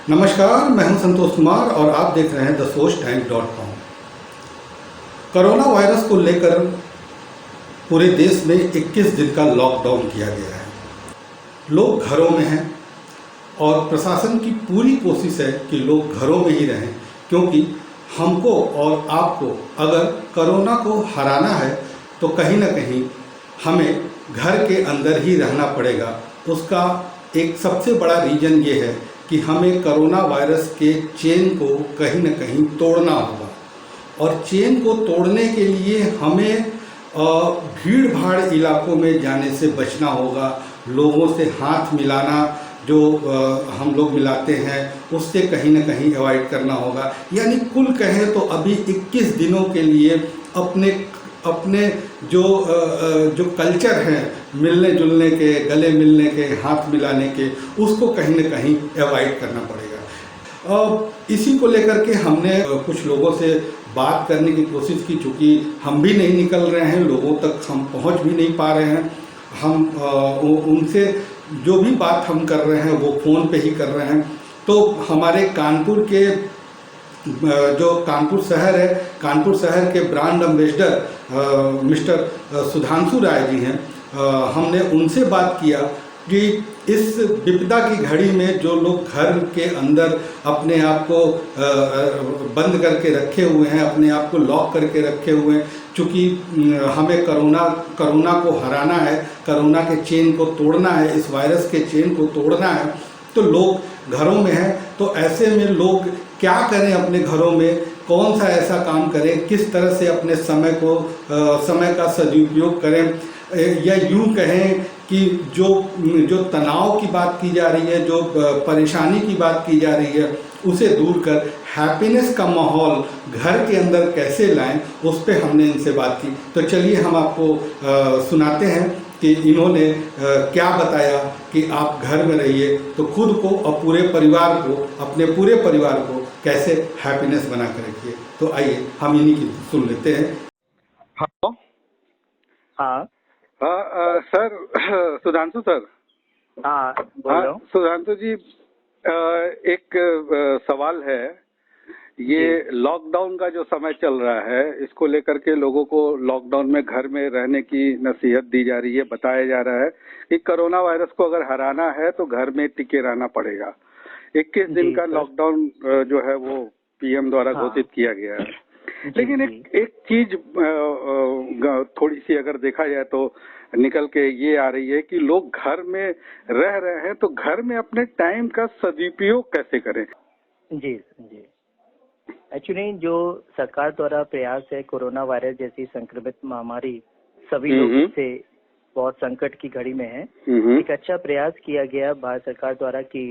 नमस्कार, मैं हूं संतोष कुमार और आप देख रहे हैं thesourcetimes.com। कोरोना वायरस को लेकर पूरे देश में 21 दिन का लॉकडाउन किया गया है। लोग घरों में हैं और प्रशासन की पूरी कोशिश है कि लोग घरों में ही रहें, क्योंकि हमको और आपको अगर कोरोना को हराना है तो कहीं ना कहीं हमें घर के अंदर ही रहना पड़ेगा। उसका एक सबसे बड़ा रीज़न ये है कि हमें कोरोना वायरस के चेन को कहीं ना कहीं तोड़ना होगा, और चेन को तोड़ने के लिए हमें भीड़ भाड़ इलाकों में जाने से बचना होगा। लोगों से हाथ मिलाना जो हम लोग मिलाते हैं उससे कहीं ना कहीं अवॉइड करना होगा। यानी कुल कहें तो अभी 21 दिनों के लिए अपने अपने जो कल्चर हैं, मिलने जुलने के, गले मिलने के, हाथ मिलाने के, उसको कहीं ना कहीं अवॉइड करना पड़ेगा। इसी को लेकर के हमने कुछ लोगों से बात करने की कोशिश की। चूँकि हम भी नहीं निकल रहे हैं, लोगों तक हम पहुंच भी नहीं पा रहे हैं, हम उनसे जो भी बात हम कर रहे हैं वो फ़ोन पे ही कर रहे हैं। तो हमारे कानपुर के जो कानपुर शहर है, कानपुर शहर के brand ambassador mister Sudhanshu Rai ji हैं। हमने उनसे बात किया कि इस विपदा की घड़ी में जो लोग घर के अंदर अपने आप को बंद करके रखे हुए हैं, अपने आप को लॉक करके रखे हुए हैं, चूँकि हमें कोरोना को हराना है, कोरोना के चेन को तोड़ना है, इस वायरस के चेन को तोड़ना है, तो लोग घरों में हैं। तो ऐसे में लोग क्या करें, अपने घरों में कौन सा ऐसा काम करें, किस तरह से अपने समय का सदुपयोग करें, या यूं कहें कि जो तनाव की बात की जा रही है, जो परेशानी की बात की जा रही है, उसे दूर कर हैप्पीनेस का माहौल घर के अंदर कैसे लाएं, उस पर हमने इनसे बात की। तो चलिए हम आपको सुनाते हैं कि इन्होंने क्या बताया कि आप घर में रहिए तो खुद को और पूरे परिवार को, अपने पूरे परिवार को कैसे हैप्पीनेस बना कर रखिए। तो आइए हम इन्हीं की सुन लेते हैं। हेलो। हाँ सर, सुधांशु सर। हाँ बोल रहा हूँ। सुधांशु जी, एक सवाल है। ये लॉकडाउन का जो समय चल रहा है, इसको लेकर के लोगों को लॉकडाउन में घर में रहने की नसीहत दी जा रही है। बताया जा रहा है कि कोरोना वायरस को अगर हराना है तो घर में टिके रहना पड़ेगा। 21 दिन का लॉकडाउन जो है वो पीएम द्वारा घोषित किया गया है। लेकिन एक चीज थोड़ी सी अगर देखा जाए तो निकल के ये आ रही है कि लोग घर में रह रहे हैं, तो घर में अपने टाइम का सदुपयोग कैसे करें? जी जी, एक्चुअली जो सरकार द्वारा प्रयास है, कोरोना वायरस जैसी संक्रमित महामारी सभी लोग से बहुत संकट की घड़ी में है, एक अच्छा प्रयास किया गया भारत सरकार द्वारा कि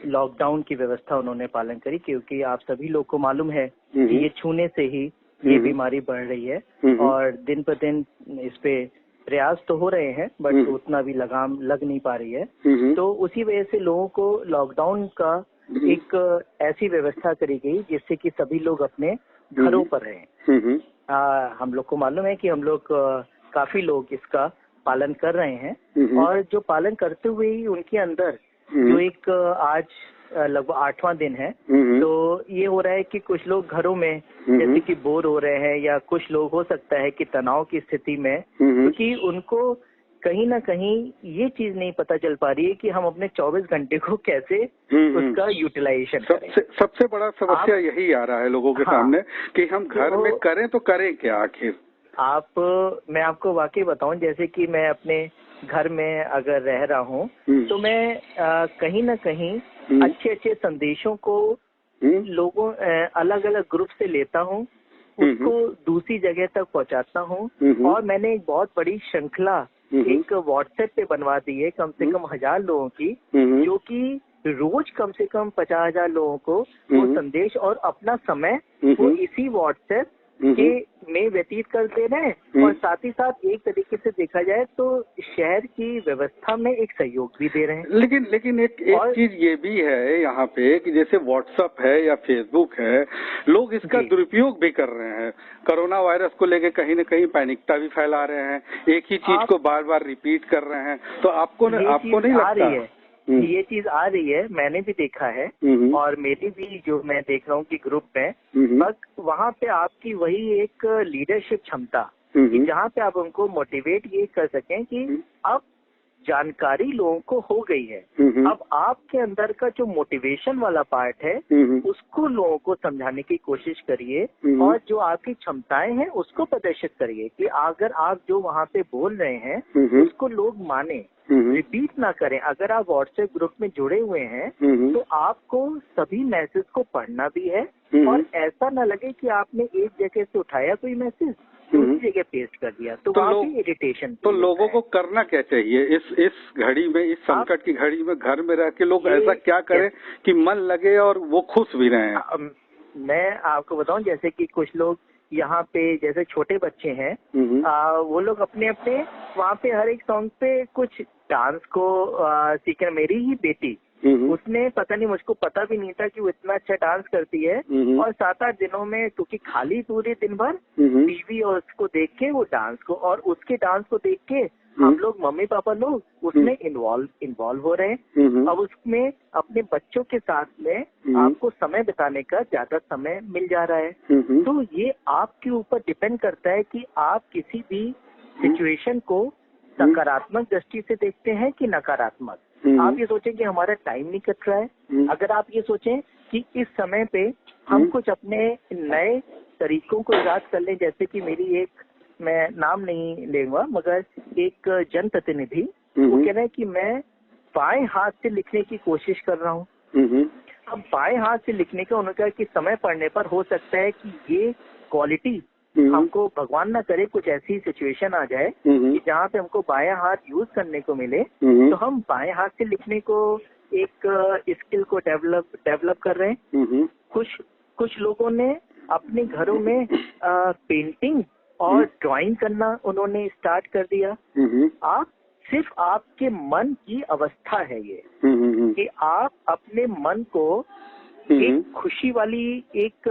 लॉकडाउन की व्यवस्था उन्होंने पालन करी, क्योंकि आप सभी लोग को मालूम है कि ये छूने से ही ये बीमारी बढ़ रही है और दिन पर दिन इस पे प्रयास तो हो रहे हैं, बट उतना भी लगाम लग नहीं पा रही है। तो उसी वजह से लोगों को लॉकडाउन का एक ऐसी व्यवस्था करी गई जिससे कि सभी लोग अपने घरों पर रहें। हम लोग को मालूम है कि हम लोग काफी लोग इसका पालन कर रहे हैं, और जो पालन करते हुए ही उनके अंदर जो एक आज लगभग 8वां दिन है, तो ये हो रहा है कि कुछ लोग घरों में जैसे कि बोर हो रहे हैं, या कुछ लोग हो सकता है कि तनाव की स्थिति में, क्योंकि उनको कहीं ना कहीं ये चीज नहीं पता चल पा रही है कि हम अपने 24 घंटे को कैसे उसका यूटिलाइजेशन करें। सबसे बड़ा समस्या यही आ रहा है लोगों के सामने कि हम घर में करें तो करें क्या आखिर। मैं आपको वाकई बताऊं, जैसे कि मैं अपने घर में अगर रह रहा हूं तो मैं कहीं ना कहीं अच्छे संदेशों को लोगों अलग अलग ग्रुप से लेता हूं, उसको दूसरी जगह तक पहुंचाता हूं, और मैंने एक बहुत बड़ी श्रृंखला एक व्हाट्सएप पे बनवा दी है, कम से कम 1000 लोगों की, जो कि रोज कम से कम 50,000 लोगों को वो संदेश और अपना समय वो इसी व्हाट्सएप के में व्यतीत करते रहे, और साथ ही साथ एक तरीके से देखा जाए तो शहर की व्यवस्था में एक सहयोग भी दे रहे हैं। लेकिन एक चीज ये भी है यहाँ पे कि जैसे व्हाट्सएप है या फेसबुक है, लोग इसका दुरुपयोग भी कर रहे हैं। कोरोना वायरस को लेके कहीं न कहीं पैनिकता भी फैला रहे हैं, एक ही चीज को बार बार रिपीट कर रहे हैं। तो आपको नहीं लगता ये चीज आ रही है, मैंने भी देखा है और मेरी भी जो मैं देख रहा हूँ कि ग्रुप में, बस वहाँ पे आपकी वही एक लीडरशिप क्षमता कि जहाँ पे आप उनको मोटिवेट ये कर सकें कि अब जानकारी लोगों को हो गई है, अब आपके अंदर का जो मोटिवेशन वाला पार्ट है उसको लोगों को समझाने की कोशिश करिए और जो आपकी क्षमताएं हैं उसको प्रदर्शित करिए कि अगर आप जो वहाँ पे बोल रहे हैं उसको लोग माने, रिपीट ना करें। अगर आप व्हाट्सएप ग्रुप में जुड़े हुए हैं तो आपको सभी मैसेज को पढ़ना भी है और ऐसा ना लगे कि आपने एक जगह से उठाया कोई मैसेज दूसरी जगह पेस्ट कर दिया तो वहाँ पे इरिटेशन। तो लोगों को करना क्या चाहिए इस घड़ी में, इस संकट की घड़ी में घर में रह के लोग ऐसा क्या करें कि मन लगे और वो खुश भी रहें? मैं आपको बताऊं, जैसे कि कुछ लोग यहाँ पे जैसे छोटे बच्चे हैं, वो लोग अपने अपने वहाँ पे हर एक सॉन्ग पे कुछ डांस को सीख। मेरी ही बेटी, उसने पता नहीं, मुझको पता भी नहीं था कि वो इतना अच्छा डांस करती है और 7-8 दिनों में, क्योंकि खाली पूरे दिन भर टीवी और उसको देख के वो डांस को, और उसके डांस को देख के हम लोग मम्मी पापा लोग उसमें इन्वॉल्व हो रहे हैं। अब उसमें अपने बच्चों के साथ में आपको समय बिताने का ज्यादा समय मिल जा रहा है। तो ये आपके ऊपर डिपेंड करता है कि आप किसी भी सिचुएशन को सकारात्मक दृष्टि से देखते हैं कि नकारात्मक। आप ये सोचें कि हमारा टाइम नहीं कट रहा है, अगर आप ये सोचें कि इस समय पे हम कुछ अपने नए तरीकों को याद कर लें, जैसे कि मेरी एक, मैं नाम नहीं लेगा मगर एक जनप्रतिनिधि, वो कह रहा है कि मैं बाएं हाथ से लिखने की कोशिश कर रहा हूँ। अब बाएं हाथ से लिखने का उन्होंने कहा कि समय पड़ने पर हो सकता है कि ये क्वालिटी हमको, भगवान ना करे, कुछ ऐसी सिचुएशन आ जाए कि जहाँ पे हमको बायां हाथ यूज करने को मिले, तो हम बाएं हाथ से लिखने को एक स्किल को डेवलप कर रहे हैं। कुछ लोगों ने अपने घरों में पेंटिंग और ड्राइंग करना उन्होंने स्टार्ट कर दिया। आप सिर्फ आपके मन की अवस्था है ये कि आप अपने मन को एक खुशी वाली एक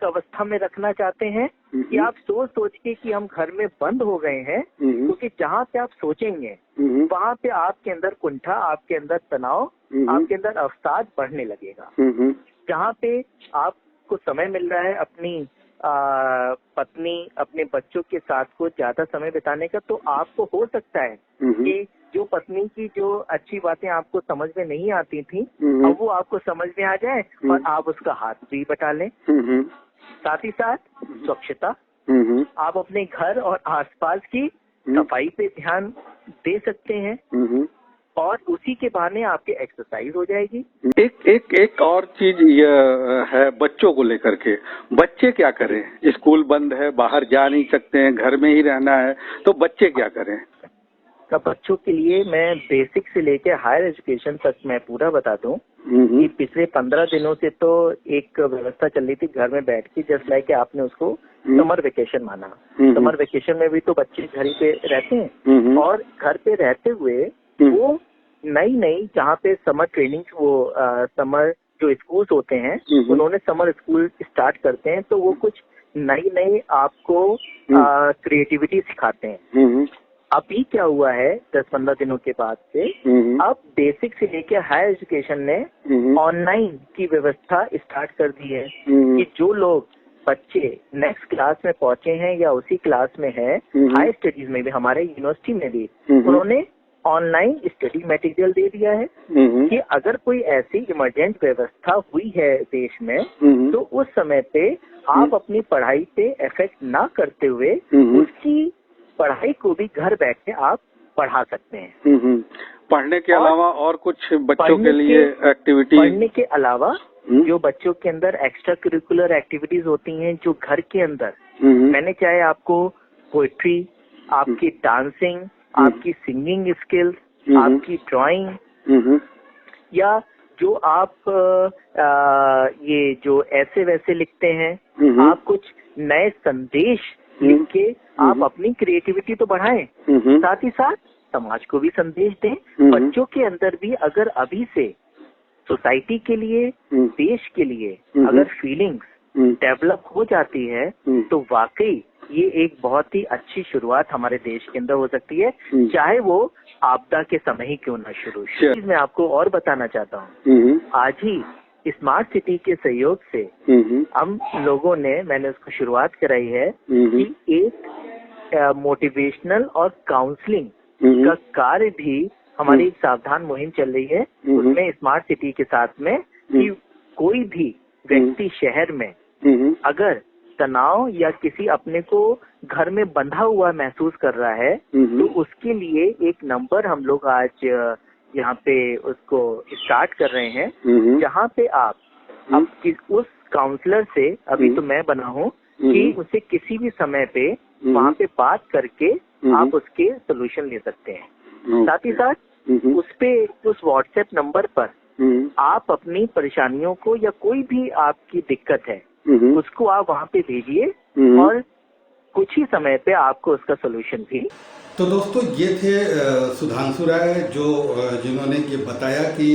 अवस्था में रखना चाहते हैं कि आप सोच के कि हम घर में बंद हो गए हैं, क्योंकि जहाँ पे आप सोचेंगे वहाँ पे आपके अंदर कुंठा, आपके अंदर तनाव, आपके अंदर अवसाद बढ़ने लगेगा। जहाँ पे आपको समय मिल रहा है अपनी पत्नी, अपने बच्चों के साथ को ज्यादा समय बिताने का, तो आपको हो सकता है कि जो पत्नी की जो अच्छी बातें आपको समझ में नहीं आती थी, अब वो आपको समझ में आ जाए और आप उसका हाथ भी बटा लें। साथ ही साथ स्वच्छता, आप अपने घर और आसपास की सफाई पे ध्यान दे सकते हैं और उसी के बहाने आपकी एक्सरसाइज हो जाएगी। एक और चीज ये है बच्चों को लेकर के, बच्चे क्या करें? स्कूल बंद है, बाहर जा नहीं सकते हैं, घर में ही रहना है, तो बच्चे क्या करें? तो बच्चों के लिए मैं बेसिक से लेके हायर एजुकेशन तक मैं पूरा बता दूं कि पिछले 15 दिनों से तो एक व्यवस्था चल रही थी घर में बैठ के, जस्ट लाइक आपने उसको समर वेकेशन माना। समर वेकेशन में भी तो बच्चे घर ही पे रहते हैं और घर पे रहते हुए वो नई जहाँ पे समर ट्रेनिंग, वो समर जो स्कूल्स होते हैं उन्होंने समर स्कूल स्टार्ट करते हैं, तो वो कुछ नई आपको क्रिएटिविटी सिखाते हैं। अभी क्या हुआ है 10-15 दिनों के बाद से, अब बेसिक से लेके हायर एजुकेशन ने ऑनलाइन की व्यवस्था स्टार्ट कर दी है कि जो लोग बच्चे नेक्स्ट क्लास में पहुंचे हैं या उसी क्लास में है, हायर स्टडीज में भी, हमारे यूनिवर्सिटी में भी उन्होंने ऑनलाइन स्टडी मटेरियल दे दिया है कि अगर कोई ऐसी इमरजेंट व्यवस्था हुई है देश में, तो उस समय पे आप अपनी पढ़ाई पे इफेक्ट ना करते हुए उसकी पढ़ाई को भी घर बैठे आप पढ़ा सकते हैं। पढ़ने के अलावा और कुछ बच्चों के लिए एक्टिविटी? पढ़ने के अलावा जो बच्चों के अंदर एक्स्ट्रा करिकुलर एक्टिविटीज होती हैं जो घर के अंदर, मैंने चाहे आपको पोएट्री, आपकी डांसिंग, आपकी सिंगिंग स्किल्स, आपकी ड्राइंग, या जो आप ये जो ऐसे वैसे लिखते हैं, आप कुछ नए संदेश लिख के आप अपनी क्रिएटिविटी तो बढ़ाएं, साथ ही साथ समाज को भी संदेश दें। बच्चों के अंदर भी अगर अभी से सोसाइटी के लिए, देश के लिए अगर फीलिंग्स डेवलप हो जाती है तो वाकई ये एक बहुत ही अच्छी शुरुआत हमारे देश के अंदर हो सकती है, चाहे वो आपदा के समय ही क्यों ना शुरू। चीज मैं आपको और बताना चाहता हूँ, आज ही स्मार्ट सिटी के सहयोग से हम लोगों ने, मैंने उसको शुरुआत कराई है कि एक मोटिवेशनल और काउंसलिंग का कार्य भी हमारी एक सावधान मुहिम चल रही है। उसमें स्मार्ट सिटी के साथ में कि कोई भी व्यक्ति शहर में अगर तनाव या किसी अपने को घर में बंधा हुआ महसूस कर रहा है तो उसके लिए एक नंबर हम लोग आज यहाँ पे उसको स्टार्ट कर रहे हैं, जहाँ पे आप उस काउंसलर से, अभी तो मैं बना हूँ, कि उसे किसी भी समय पे वहाँ पे बात करके आप उसके सोल्यूशन ले सकते हैं। साथ ही साथ उस व्हाट्सएप नंबर पर आप अपनी परेशानियों को या कोई भी आपकी दिक्कत है उसको आप वहाँ पे भेजिए और कुछ ही समय पे आपको उसका सोल्यूशन भी। तो दोस्तों ये थे सुधांशु राय जिन्होंने ये बताया कि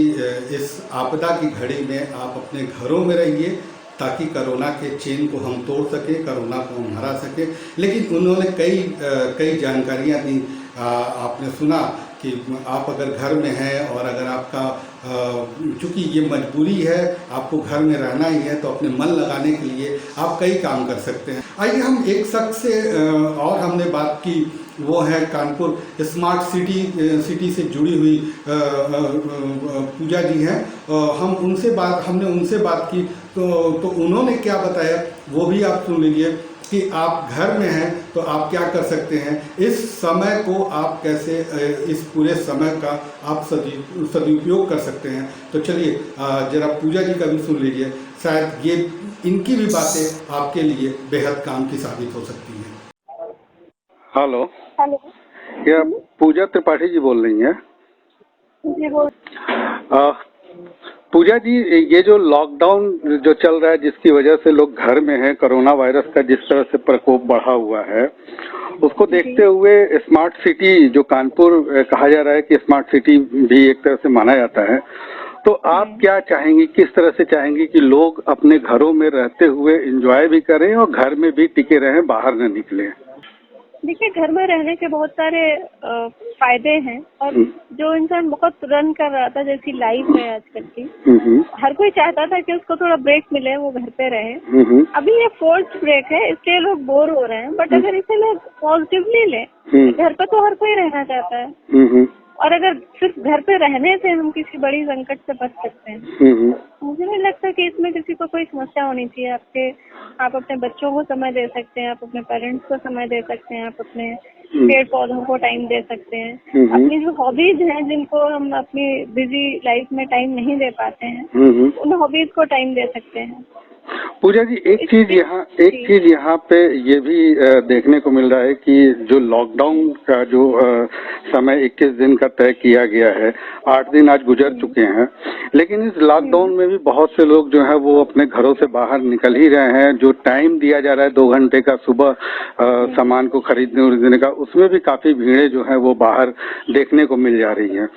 इस आपदा की घड़ी में आप अपने घरों में रहिए ताकि कोरोना के चेन को हम तोड़ सकें, कोरोना को हम हरा सकें। लेकिन उन्होंने कई जानकारियां दी। आपने सुना कि आप अगर घर में हैं और अगर आपका चूँकि ये मजबूरी है, आपको घर में रहना ही है, तो अपने मन लगाने के लिए आप कई काम कर सकते हैं। आइए हम एक शख्स से और हमने बात की, वो है कानपुर स्मार्ट सिटी से जुड़ी हुई पूजा जी हैं। हमने उनसे बात की तो उन्होंने क्या बताया वो भी आप सुन लीजिए कि आप घर में हैं तो आप क्या कर सकते हैं, इस समय को आप कैसे, इस पूरे समय का आप सदुपयोग कर सकते हैं। तो चलिए जरा पूजा जी का भी सुन लीजिए, शायद ये इनकी भी बातें आपके लिए बेहद काम की साबित हो सकती हैं। हेलो, हेलो, क्या पूजा त्रिपाठी जी बोल रही हैं? जी बोल। पूजा जी, ये जो लॉकडाउन जो चल रहा है जिसकी वजह से लोग घर में हैं, कोरोना वायरस का जिस तरह से प्रकोप बढ़ा हुआ है, उसको देखते हुए स्मार्ट सिटी जो कानपुर कहा जा रहा है कि स्मार्ट सिटी भी एक तरह से माना जाता है, तो आप क्या चाहेंगी, किस तरह से चाहेंगी कि लोग अपने घरों में रहते हुए एंजॉय भी करें और घर में भी टिके रहें, बाहर न निकलें? देखिए, घर में रहने के बहुत सारे फायदे हैं और जो इंसान बहुत रन कर रहा था, जैसी लाइफ है आजकल की, हर कोई चाहता था कि उसको थोड़ा ब्रेक मिले, वो घर पे रहे। अभी ये फोर्स्ड ब्रेक है, इसलिए लोग बोर हो रहे हैं। बट अगर इसे लोग पॉजिटिवली ले, घर पे तो हर कोई रहना चाहता है और अगर सिर्फ घर पे रहने से हम किसी बड़ी संकट से बच सकते हैं, मुझे नहीं लगता कि इसमें किसी को कोई समस्या होनी चाहिए। आप अपने बच्चों को समय दे सकते हैं, आप अपने पेरेंट्स को समय दे सकते हैं, आप अपने पेड़ पौधों को टाइम दे सकते हैं, अपनी जो हॉबीज हैं जिनको हम अपनी बिजी लाइफ में टाइम नहीं दे पाते हैं, उन हॉबीज को टाइम दे सकते हैं। पूजा जी, एक चीज यहाँ पे ये भी देखने को मिल रहा है कि जो लॉकडाउन का जो समय 21 दिन का तय किया गया है, 8 दिन आज गुजर चुके हैं, लेकिन इस लॉकडाउन में भी बहुत से लोग जो है वो अपने घरों से बाहर निकल ही रहे हैं। जो टाइम दिया जा रहा है 2 घंटे का सुबह सामान को खरीदने का, उसमें भी काफी भीड़ें जो है वो बाहर देखने को मिल जा रही हैं।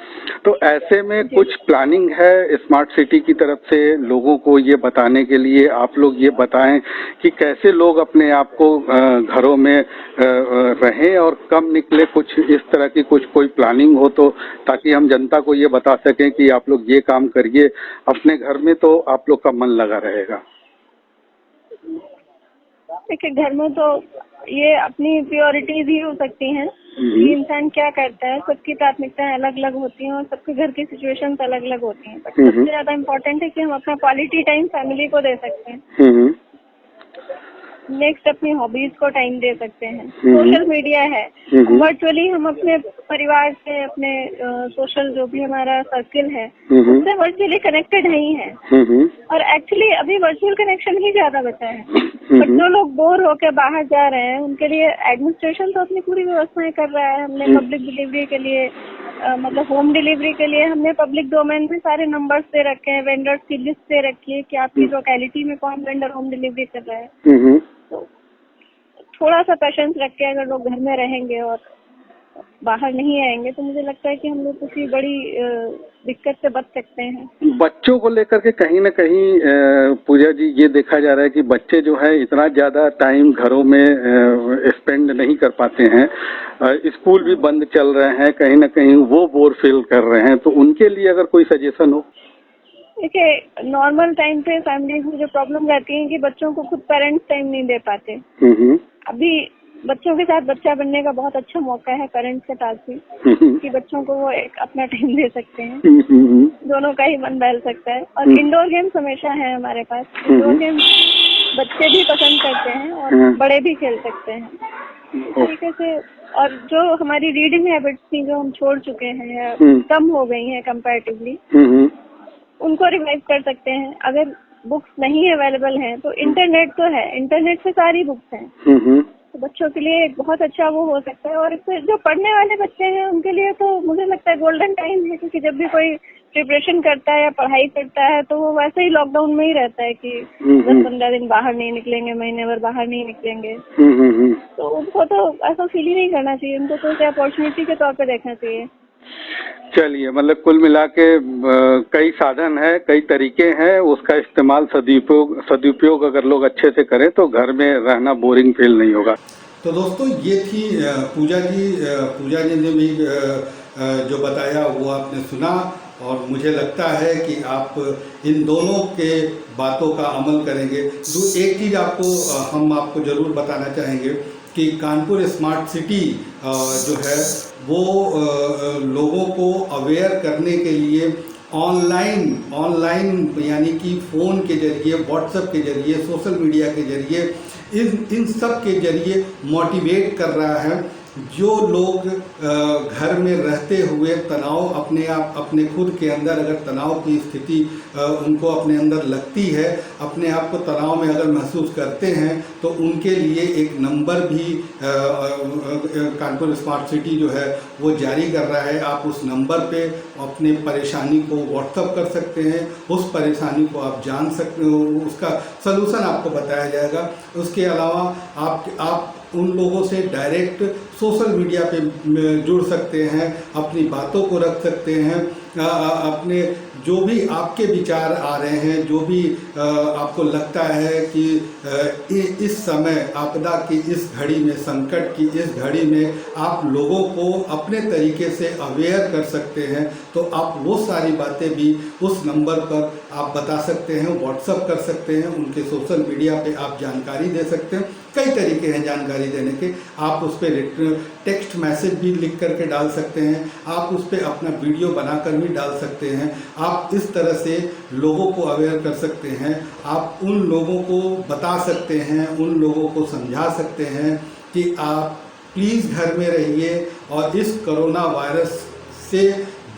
तो ऐसे में कुछ प्लानिंग है स्मार्ट सिटी की तरफ से लोगों को ये बताने के लिए? आप लोग ये बताएं कि कैसे लोग अपने आप को घरों में रहें और कम निकले, कुछ इस तरह की कोई प्लानिंग हो तो, ताकि हम जनता को ये बता सकें कि आप लोग ये काम करिए अपने घर में तो आप लोग का मन लगा रहेगा। देखिए, घर में तो ये अपनी प्रायोरिटीज ही हो सकती हैं कि इंसान क्या करता है। सबकी प्राथमिकताएं अलग अलग होती हैं और सबके घर की सिचुएशंस अलग अलग होती हैं। बट सबसे ज्यादा इम्पोर्टेंट है कि हम अपना क्वालिटी टाइम फैमिली को दे सकते हैं। नेक्स्ट, अपनी हॉबीज को टाइम दे सकते हैं। सोशल मीडिया है, वर्चुअली हम अपने परिवार से, अपने सोशल जो भी हमारा सर्किल है उससे वर्चुअली कनेक्टेड नहीं है। और एक्चुअली अभी वर्चुअल कनेक्शन ही ज्यादा बचा है। बट जो लोग बोर होकर बाहर जा रहे हैं उनके लिए एडमिनिस्ट्रेशन तो अपनी पूरी व्यवस्थाएं कर रहा है। हमने पब्लिक डिलीवरी के लिए मतलब होम डिलीवरी के लिए हमने पब्लिक डोमेन में सारे नंबर्स दे रखे हैं, वेंडर्स की लिस्ट दे रखी है कि आपकी लोकेलिटी में कौन वेंडर होम डिलीवरी कर रहा है। तो थोड़ा सा पेशेंस रख के अगर लोग घर में रहेंगे और बाहर नहीं आएंगे तो मुझे लगता है कि हम लोग किसी बड़ी दिक्कत से बच सकते हैं। बच्चों को लेकर के कहीं ना कहीं पूजा जी ये देखा जा रहा है कि बच्चे जो है इतना ज्यादा टाइम घरों में स्पेंड नहीं कर पाते हैं, स्कूल भी बंद चल रहे हैं, कहीं ना कहीं वो बोर फील कर रहे हैं, तो उनके लिए अगर कोई सजेशन हो। देखिए, नॉर्मल टाइम पे फैमिलीज में जो प्रॉब्लम रहती है कि बच्चों को खुद पेरेंट्स टाइम नहीं दे पाते। अभी बच्चों के साथ बच्चा बनने का बहुत अच्छा मौका है पेरेंट्स के पास भी, कि बच्चों को वो एक अपना टाइम दे सकते हैं, दोनों का ही मन बहल सकता है। और इंडोर गेम्स हमेशा है हमारे पास। इंडोर गेम्स बच्चे भी पसंद करते हैं और बड़े भी खेल सकते हैं इस तरीके से। और जो हमारी रीडिंग हैबिट्स थी जो हम छोड़ चुके हैं या कम हो गई हैं कंपैरेटिवली, उनको रिवाइव कर सकते हैं। अगर बुक्स नहीं अवेलेबल हैं तो इंटरनेट तो है, इंटरनेट से सारी बुक्स हैं, तो बच्चों के लिए एक बहुत अच्छा वो हो सकता है। और इससे जो पढ़ने वाले बच्चे हैं उनके लिए तो मुझे लगता है गोल्डन टाइम है, क्योंकि जब भी कोई प्रिपरेशन करता है या पढ़ाई करता है तो वो वैसे ही लॉकडाउन में ही रहता है कि 10-15 दिन बाहर नहीं निकलेंगे, महीने भर बाहर नहीं निकलेंगे। तो उनको तो ऐसा फील ही नहीं करना चाहिए, उनको तो क्या अपॉर्चुनिटी के तौर पे देखना चाहिए। चलिए, मतलब कुल मिला के कई साधन है, कई तरीके हैं, उसका इस्तेमाल सदुपयोग अगर लोग अच्छे से करें तो घर में रहना बोरिंग फील नहीं होगा। तो दोस्तों ये थी पूजा जी ने भी जो बताया वो आपने सुना, और मुझे लगता है कि आप इन दोनों के बातों का अमल करेंगे। एक चीज़ हम आपको ज़रूर बताना चाहेंगे कि कानपुर स्मार्ट सिटी जो है वो लोगों को अवेयर करने के लिए ऑनलाइन यानी कि फ़ोन के जरिए, व्हाट्सएप के जरिए, सोशल मीडिया के जरिए, इन सब के जरिए मोटिवेट कर रहा है। जो लोग घर में रहते हुए तनाव अपने खुद के अंदर अगर तनाव की स्थिति उनको अपने अंदर लगती है, अपने आप को तनाव में अगर महसूस करते हैं, तो उनके लिए एक नंबर भी कानपुर स्मार्ट सिटी जो है वो जारी कर रहा है। आप उस नंबर पे अपने परेशानी को व्हाट्सअप कर सकते हैं, उस परेशानी को आप जान सकते हो, उसका सलूशन आपको बताया जाएगा। उसके अलावा आप उन लोगों से डायरेक्ट सोशल मीडिया पे जुड़ सकते हैं, अपनी बातों को रख सकते हैं, अपने जो भी आपके विचार आ रहे हैं, जो भी आपको लगता है कि इस समय आपदा की इस घड़ी में, संकट की इस घड़ी में आप लोगों को अपने तरीके से अवेयर कर सकते हैं, तो आप वो सारी बातें भी उस नंबर पर आप बता सकते हैं, व्हाट्सएप कर सकते हैं, उनके सोशल मीडिया पे आप जानकारी दे सकते हैं। कई तरीके हैं जानकारी देने के। आप उस पर टेक्स्ट मैसेज भी लिख करके डाल सकते हैं, आप उस पर अपना वीडियो बनाकर भी डाल सकते हैं। आप इस तरह से लोगों को अवेयर कर सकते हैं, आप उन लोगों को बता सकते हैं, उन लोगों को समझा सकते हैं कि आप प्लीज़ घर में रहिए, और इस कोरोना वायरस से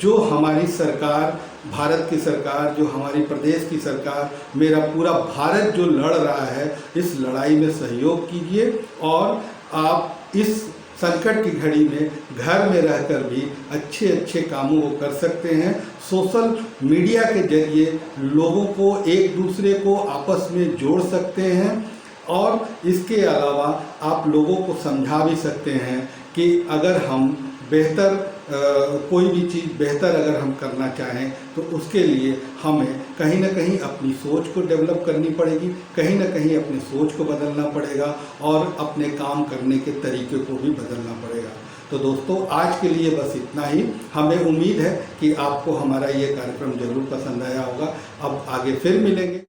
जो हमारी सरकार, भारत की सरकार, जो हमारी प्रदेश की सरकार, मेरा पूरा भारत जो लड़ रहा है, इस लड़ाई में सहयोग कीजिए, और आप इस संकट की घड़ी में घर में रहकर भी अच्छे कामों को कर सकते हैं। सोशल मीडिया के जरिए लोगों को, एक दूसरे को आपस में जोड़ सकते हैं, और इसके अलावा आप लोगों को समझा भी सकते हैं कि अगर हम कोई भी चीज़ बेहतर अगर हम करना चाहें तो उसके लिए हमें कहीं ना कहीं अपनी सोच को डेवलप करनी पड़ेगी, कहीं ना कहीं अपनी सोच को बदलना पड़ेगा, और अपने काम करने के तरीके को भी बदलना पड़ेगा। तो दोस्तों आज के लिए बस इतना ही। हमें उम्मीद है कि आपको हमारा ये कार्यक्रम जरूर पसंद आया होगा। अब आगे फिर मिलेंगे।